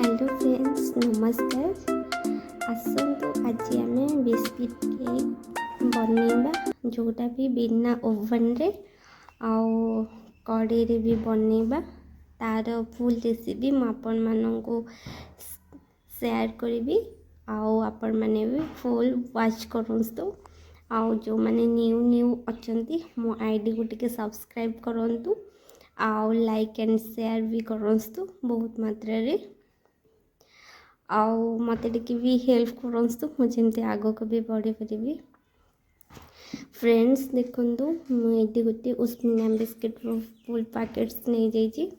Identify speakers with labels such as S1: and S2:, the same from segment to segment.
S1: Hello friends नमस्कार। आसतु आज आम बिस्किट केक बनइबा जोटा भी बिना ओवन रे आउ कड़े रे भी बनइबा तार फुल रेसिपी मु आपण माननकु शेयर करी आउ आपण माने भी फुल वाच करंतु आउ जो माने न्यू अछंती मो आईडी को टिके सब्सक्राइब करंतु आउ लाइक एंड शेयर भी करंतु बहुत मात्रा रे आउ मत भी हेल्प करंतु मुझे आग को भी बढ़ी पारि। फ्रेंड्स देखु मुझे गोटे उस्मिना बिस्किट फुल पैकेट्स नहीं जाइए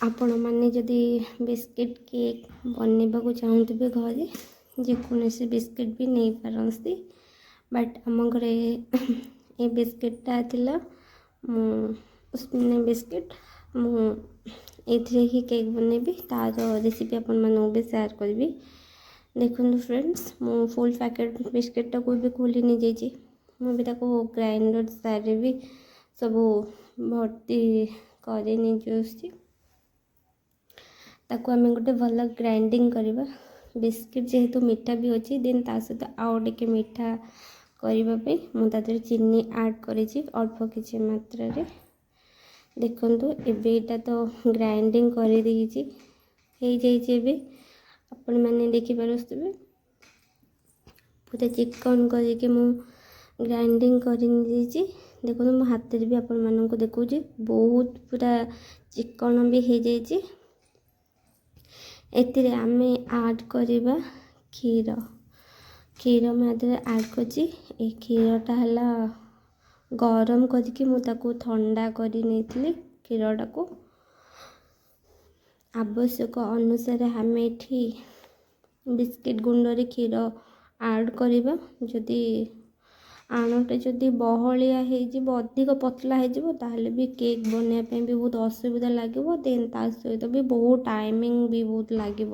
S1: आपण मैंने जदि बिस्किट केक बनवा को चाहूबे घरे जेकोसी बिस्किट भी नहीं पारती बट आम घरे ये बिस्किटा थिला उस्मिना बिस्किट मुझे ही केक बनैबी तार रेसिपी आपण मानक भी शेयर करी। देखो फ्रेंड्स मु फुल पैकेट बिस्किट को भी खोली नहीं जाइए मुझे ग्राइंडर सारे भी सब भर्ती कर नहीं ताको आम गोटे भल ग्राइंडिंग करवा बिस्किट जेहेतु मीठा भी अच्छी देन ता सहित आउ टे मीठा करने मुझे चीनी ऐड कर अल्प किसी मात्रा रे देखु एटा तो ग्राइंडिंग कर आपण मैंने देखिपारे पूरा चिकन करके मु ग्राइंडिंग कर देखो मो हाथ भी आपण मानक देखो बहुत पूरा चिकन भी हो जाए। एतिरे आमे ऐड करवा क्षीर क्षीर में ऐड कर क्षीरटा है गरम करके मुझे ठंडा कर नहीं क्षीरटा को आवश्यक अनुसार आम ये बिस्किट गुंडे क्षीर ऐड करवा जदि आणटे जदि बहलिया अधिक पतला हो भी केक बनवाई भी बहुत असुविधा लगे देन ता सहित भी बहुत टाइमिंग भी बहुत लगे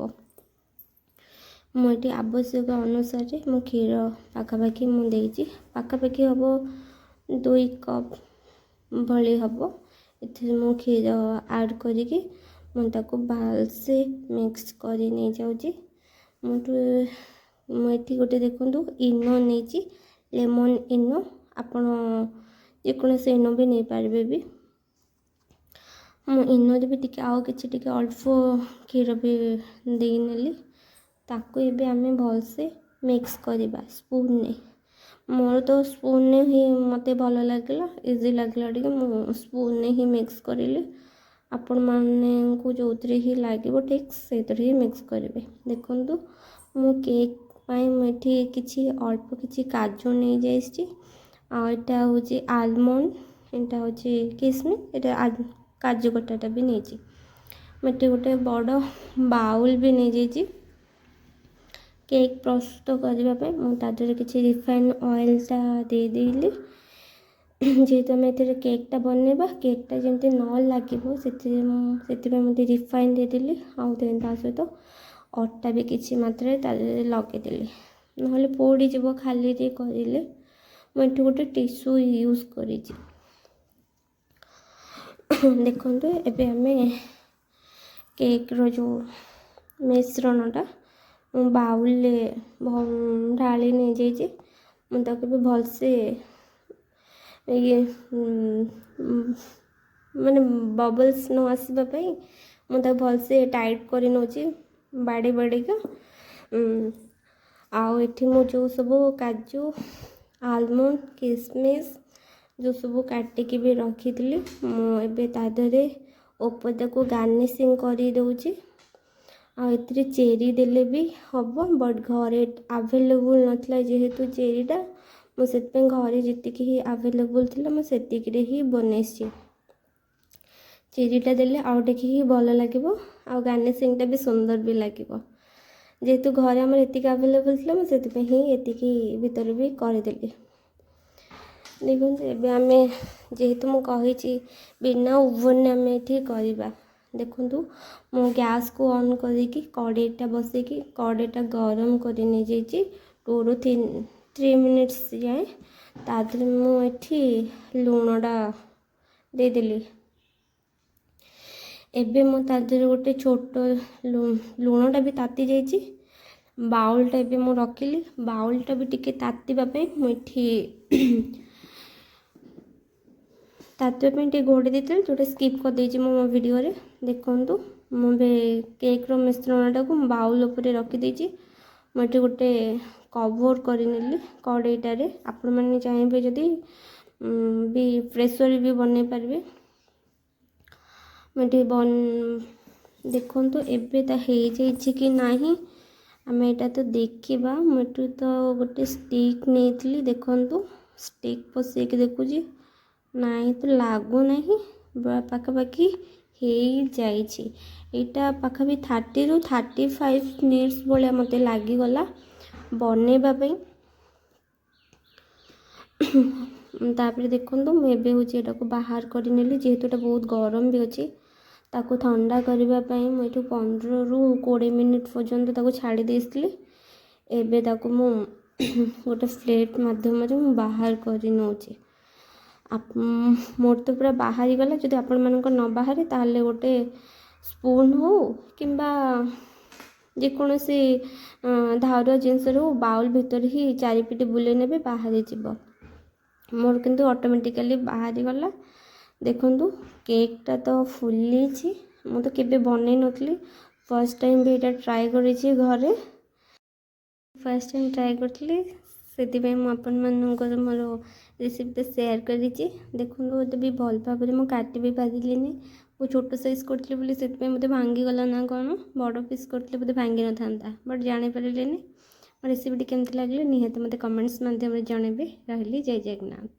S1: मुझे आवश्यक अनुसार मु क्षीर पाखापाखि मुझे पाखापाखि हम 2 कप भली हम ये मु क्षीर ऐड करके मुझे भलसे मिक्स कर नहीं जाऊँगी मुझे गोटे देखो इनो नहीं लेमन इनो आपण जेकोसी इनो भी नहीं पारे भी मु इनो भी टिके आउ कि अल्प क्षीर भी दे नेली ताको एबे आमे भलसे मिक्स करवा स्पून ने मोर तो स्पून ने ही मते भल लगे इजी लगे टे स्पून ने ही मिक्स करें आपण माने को जो ही लगे ठीक से ही मिक्स करेंगे। देखो मु केक पाई मुझे किसी अल्प किसी काजू नहीं जाइए हूँ आलमंड यहाँ हूँ किसमिस यहाँ काजू कटाटा भी नहीं मुझे गोटे बड़ बाउल भी नहीं जाइए केक प्रस्तुत करने मुझे किसी रिफाइन ऑयलटा दे देली जेहेतु आम ये केकटा बनवा केकटा जमी न लगे से मुझे रिफाइन देदेली आउ सहित अटा भी किसी मात्रा लगेदेली ना पोड़ी जीव खाली करें मुझे गोटे टिश्यू यूज कर देखो एबे आमे केक रो जो मिश्रणटा बाउल ढाली नहीं जाइए मुझे भी भलसे ये माने बबल्स न आसवाई मुझे भलसे टाइट कर नौची बाड़ी बाड़ी का आउ एठी मु जो सब काजू आलमंड किसमिस जो सब काटिकी भी रखी थी मुझे तादे ऊपर को गार्निशिंग कर दूची आउ चेरी देले भी हम बट घरे आवेलेबल नथला जेहेतु चेरीटा मुझे घरे जीतिकी ही आवेलेबल थी मुझे ही बनैसी चेरीटा देले आउ टे ही भल लगे आ गार्निशिंगटा भी सुंदर भी लगे जेहेतु घरे आम ये आवेलेबल थी मुझे ये भितर भी करदेली। देखो एबे आमे जेहेतु मु कही बिना ओवन आम ये करवा देखु मु गैस को ऑन करके कड़ेटा बसैकी कड़ेटा गरम कर नहीं जाइए 2 ରୁ 3 मिनिट्स जाए तादे मुझे लुणटा देदेली एबे मो ता देहरे गोटे छोट लुणटा भी ताती जाइए बाउलटा एबे मु रखिली बाउलटा भी टिके तातीबा पे मुठी तातीबा टे घोड़े देते जोटा स्किप कर देछि मो वीडियो रे देखंतु मुझे केक रो मिश्रणटा को बाउल ऊपर रखी देछि मुझे गोटे कवर करनेली कड़ईटारे आपण मैंने चाहिए जदि भी प्रेसर भी बन पारे मुझे बन देखो एबे ता हो जाइए कि नहीं आम एटा तो देखा मुझे तो गोटे स्टिक नहीं देखु स्टिक पसैक देखुची नहीं तो लगुना पाखापाखि हो जाइए पाखापि 30 ରୁ 35 मिनिट्स भाया मत लगिगला बनवाई तापर देखो मुझे हूँ को बाहर करनेली जेहेतु एटा बहुत गरम भी अच्छी ताको ठंडा करने मुझे 15 ରୁ 20 मिनिट पर्यंत छाड़ी देती एबे ताको मु गोटे प्लेट मध्यम बाहर कर नौचे मोर तो पूरा बाहरी गला जदि आपण मानक न बाहरी ताले गोटे स्पून हो किंबा जेकोसी धारुआ जिनस हो बाउल भितर ही चारिपिटी बुले ने बाहरी जीव मोर किंतु ऑटोमेटिकली बाहरी गला देखंतु केकटा तो फुली मु तो केबे बनै नथली फर्स्ट टाइम भी एटा ट्राई करी घरे फर्स्ट टाइम ट्राई करथली से मुझे मोर रेसिपी सेयार करी देखो तो भी भल भाव में काटि भी पारिनी वो छोट साइज करी से मत भांगीगला ना कौन बड़ पीस करते बोधे भांगी न था बट जापारे रेसिपी केमती लगे निहत मत कमेंट्स मध्यम जनइबे रही जय जगन्नाथ।